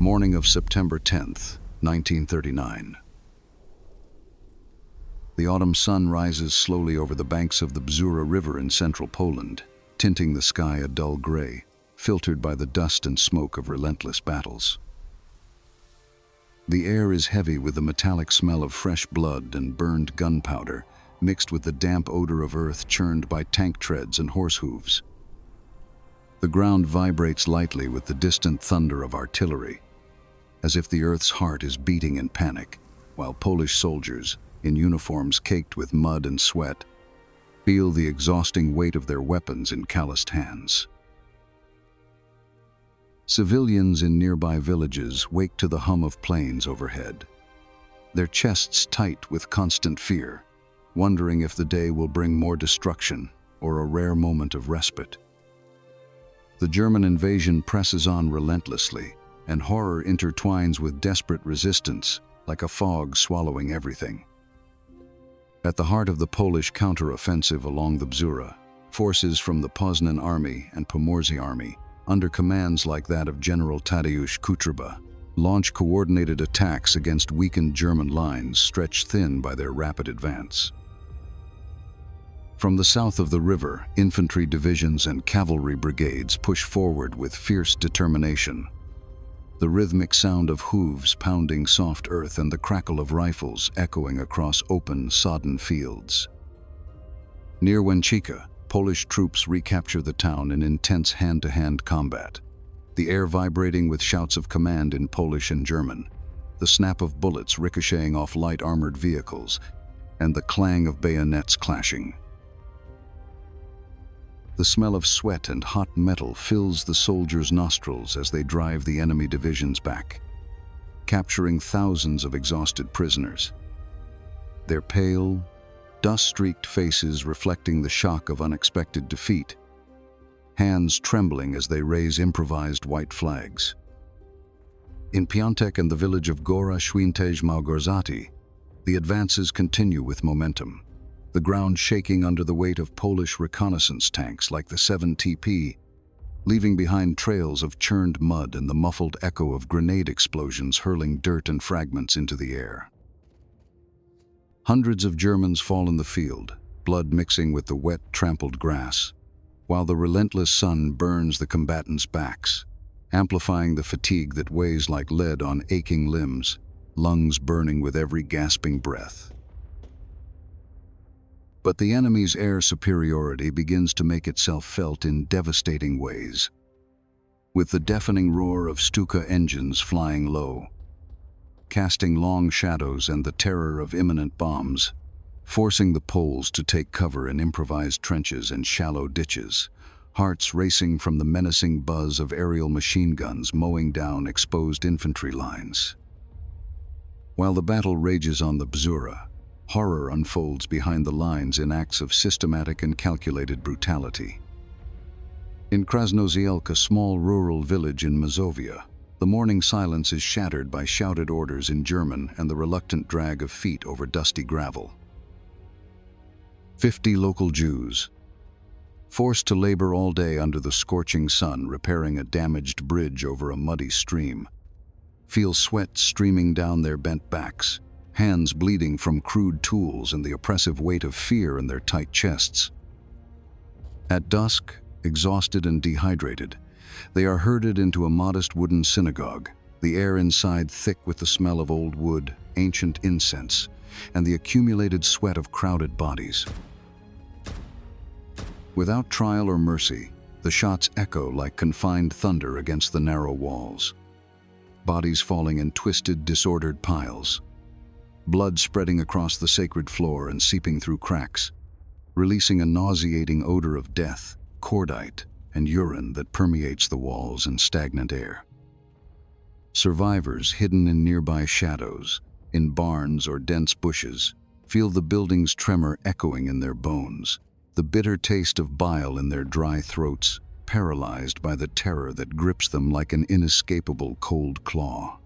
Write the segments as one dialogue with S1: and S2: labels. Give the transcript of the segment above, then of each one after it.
S1: Morning of September 10th, 1939. The autumn sun rises slowly over the banks of the Bzura River in central Poland, tinting the sky a dull gray, filtered by the dust and smoke of relentless battles. The air is heavy with the metallic smell of fresh blood and burned gunpowder, mixed with the damp odor of earth churned by tank treads and horse hooves. The ground vibrates lightly with the distant thunder of artillery, as if the earth's heart is beating in panic, while Polish soldiers, in uniforms caked with mud and sweat, feel the exhausting weight of their weapons in calloused hands. Civilians in nearby villages wake to the hum of planes overhead, their chests tight with constant fear, wondering if the day will bring more destruction or a rare moment of respite. The German invasion presses on relentlessly, and horror intertwines with desperate resistance, like a fog swallowing everything. At the heart of the Polish counteroffensive along the Bzura, forces from the Poznan Army and Pomorsy Army, under commands like that of General Tadeusz Kutrba, launch coordinated attacks against weakened German lines stretched thin by their rapid advance. From the south of the river, infantry divisions and cavalry brigades push forward with fierce determination. The rhythmic sound of hooves pounding soft earth and the crackle of rifles echoing across open, sodden fields. Near Łęczyca, Polish troops recapture the town in intense hand-to-hand combat, the air vibrating with shouts of command in Polish and German, the snap of bullets ricocheting off light armored vehicles, and the clang of bayonets clashing. The smell of sweat and hot metal fills the soldiers' nostrils as they drive the enemy divisions back, capturing thousands of exhausted prisoners. Their pale, dust-streaked faces reflecting the shock of unexpected defeat, hands trembling as they raise improvised white flags. In Piątek and the village of Góra Święte Małgorzata, the advances continue with momentum, the ground shaking under the weight of Polish reconnaissance tanks like the 7TP, leaving behind trails of churned mud and the muffled echo of grenade explosions hurling dirt and fragments into the air. Hundreds of Germans fall in the field, blood mixing with the wet, trampled grass, while the relentless sun burns the combatants' backs, amplifying the fatigue that weighs like lead on aching limbs, lungs burning with every gasping breath. But the enemy's air superiority begins to make itself felt in devastating ways, with the deafening roar of Stuka engines flying low, casting long shadows and the terror of imminent bombs, forcing the Poles to take cover in improvised trenches and shallow ditches, hearts racing from the menacing buzz of aerial machine guns mowing down exposed infantry lines. While the battle rages on the Bzura, horror unfolds behind the lines in acts of systematic and calculated brutality. In Krasnosielc, a small rural village in Mazovia, the morning silence is shattered by shouted orders in German and the reluctant drag of feet over dusty gravel. 50 local Jews, forced to labor all day under the scorching sun repairing a damaged bridge over a muddy stream, feel sweat streaming down their bent backs, hands bleeding from crude tools and the oppressive weight of fear in their tight chests. At dusk, exhausted and dehydrated, they are herded into a modest wooden synagogue, the air inside thick with the smell of old wood, ancient incense, and the accumulated sweat of crowded bodies. Without trial or mercy, the shots echo like confined thunder against the narrow walls. Bodies falling in twisted, disordered piles, blood spreading across the sacred floor and seeping through cracks, releasing a nauseating odor of death, cordite, and urine that permeates the walls and stagnant air. Survivors hidden in nearby shadows, in barns or dense bushes, feel the building's tremor echoing in their bones, the bitter taste of bile in their dry throats, paralyzed by the terror that grips them like an inescapable cold claw.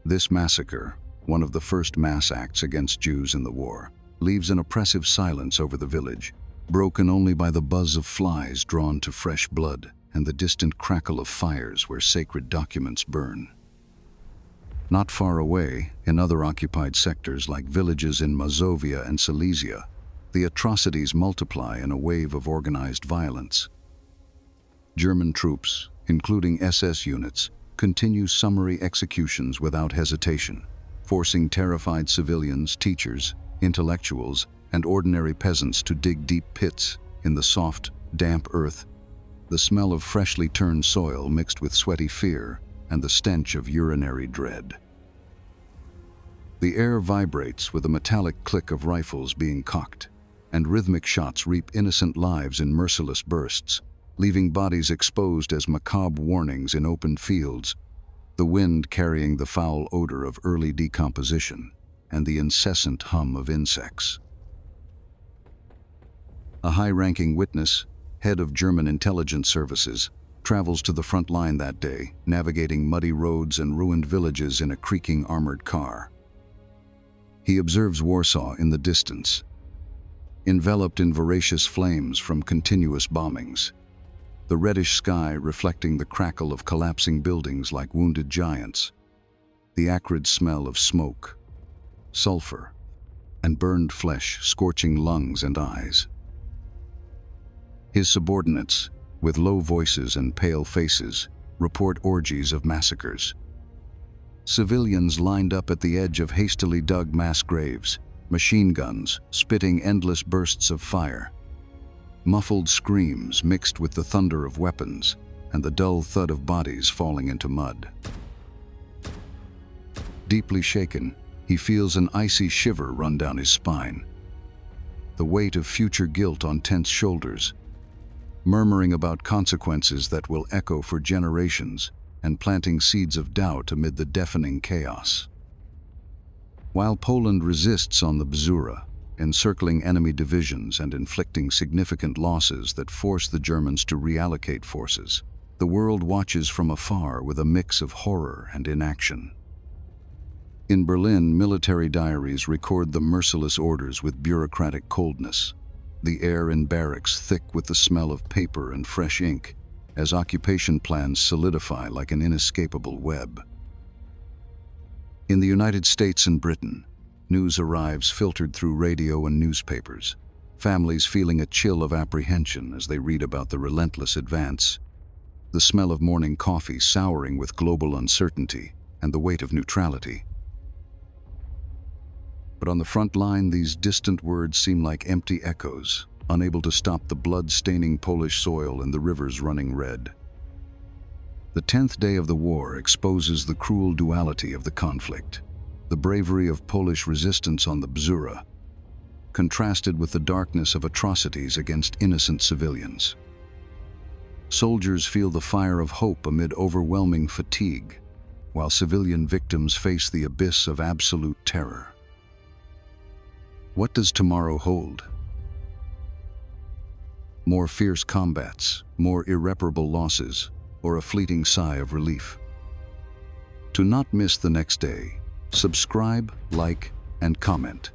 S1: This massacre, one of the first mass acts against Jews in the war, leaves an oppressive silence over the village, broken only by the buzz of flies drawn to fresh blood and the distant crackle of fires where sacred documents burn. Not far away, in other occupied sectors like villages in Mazovia and Silesia, the atrocities multiply in a wave of organized violence. German troops, including SS units, continue summary executions without hesitation, forcing terrified civilians, teachers, intellectuals, and ordinary peasants to dig deep pits in the soft, damp earth, the smell of freshly turned soil mixed with sweaty fear and the stench of urinary dread. The air vibrates with a metallic click of rifles being cocked, and rhythmic shots reap innocent lives in merciless bursts, leaving bodies exposed as macabre warnings in open fields, the wind carrying the foul odor of early decomposition and the incessant hum of insects. A high-ranking witness, head of German intelligence services, travels to the front line that day, navigating muddy roads and ruined villages in a creaking armored car. He observes Warsaw in the distance, enveloped in voracious flames from continuous bombings, the reddish sky reflecting the crackle of collapsing buildings like wounded giants, the acrid smell of smoke, sulfur, and burned flesh scorching lungs and eyes. His subordinates, with low voices and pale faces, report orgies of massacres. Civilians lined up at the edge of hastily dug mass graves, machine guns spitting endless bursts of fire. Muffled screams mixed with the thunder of weapons and the dull thud of bodies falling into mud. Deeply shaken, he feels an icy shiver run down his spine. The weight of future guilt on tense shoulders, murmuring about consequences that will echo for generations and planting seeds of doubt amid the deafening chaos. While Poland resists on the Bzura, encircling enemy divisions and inflicting significant losses that force the Germans to reallocate forces, the world watches from afar with a mix of horror and inaction. In Berlin, military diaries record the merciless orders with bureaucratic coldness, the air in barracks thick with the smell of paper and fresh ink, as occupation plans solidify like an inescapable web. In the United States and Britain, news arrives filtered through radio and newspapers, families feeling a chill of apprehension as they read about the relentless advance, the smell of morning coffee souring with global uncertainty and the weight of neutrality. But on the front line, these distant words seem like empty echoes, unable to stop the blood-staining Polish soil and the rivers running red. The 10th day of the war exposes the cruel duality of the conflict, the bravery of Polish resistance on the Bzura, contrasted with the darkness of atrocities against innocent civilians. Soldiers feel the fire of hope amid overwhelming fatigue, while civilian victims face the abyss of absolute terror. What does tomorrow hold? More fierce combats, more irreparable losses, or a fleeting sigh of relief? To not miss the next day, subscribe, like, and comment.